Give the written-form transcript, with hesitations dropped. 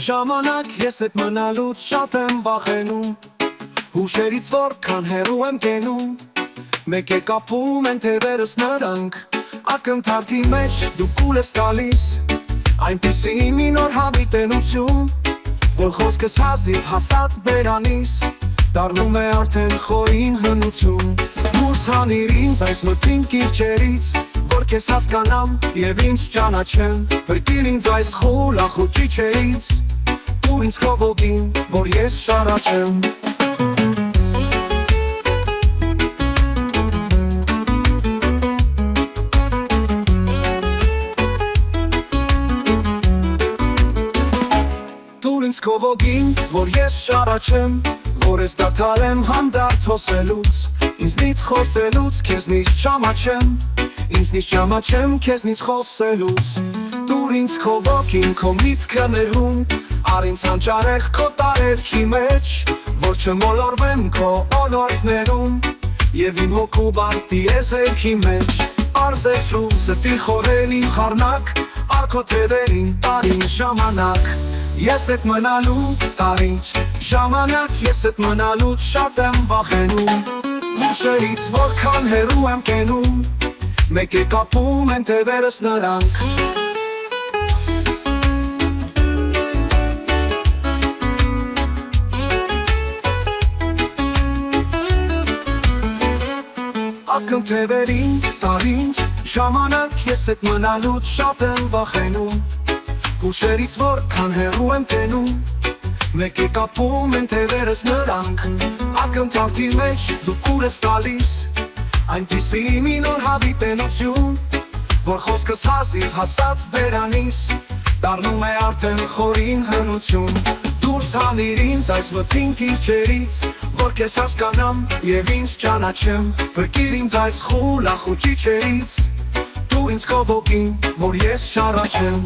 ժամանակ ես էդ մնալուց շատ եմ վախենում Հուշերից որքան հեռու եմ կենում Մեկ է կապում են թևերս նրանք Ակնթարթի մեջ դու կուլ ես գալիս Այնպիսի մի նոր հավիտենություն Որ խոսքս հազիվ հասած բերանիս Դառնում է արդեն խորին հնություն Դուրս հանիր ինձ այս մթին կիրճերից Որ քեզ հասկանամ և ինձ ճանաչեմ Փրկիր ինձ այս խուլախուճի չերից Տուր ինձ քո ոգին, որ ես շարաչեմ Տուր ինձ քո ոգին, որ ես շարաչեմ Որ ես դադարեմ հանդարտ հոսելուց Ինձնից խոսելուց, քեզնից չամաչեմ Ինձնից չամաչեմ, քեզնից խոսելուց Տուր ինձ քո ոգին, քո միտքը ներհում Առ ինձ հանճարեղ քո տարերքի մեջ Որ չմոլորվեմ քո օնորքներում Եվ իմ հոգու բարտի եզերքի մեջ Արզեվրու զտի խորել իմ խառնակ Առ քո թևերին տարին ժամանակ Ես էդ մնալու տարինչ ժամանակ Ես էդ մնալուց շատ եմ վախենում Հուշերից որքան հեռու եմ կենում Մեկ է կապում են թևերս նրանք Ակն թևերին տարինչ ժամանակ Ես էդ մնալուց շատ եմ վախենում Հուշերից որքան հեռու եմ կենում Մեկ է կապում են թևերս նրանք Ակնթարթի մեջ դու կուլ ես տալիս Այնպիսի մի նոր հավիտենություն Որ խոսքս հազիվ հասած բերանիս Դառնում է արդեն խորին հնություն Դուրս հանիր ինձ այս մթին կիրճերից Որ քեզ հասկանամ և ինձ ճանաչեմ Փրկիր ինձ այս խուլախուճի չերից Տուր ինձ քո ոգին, որ ես շարաչեմ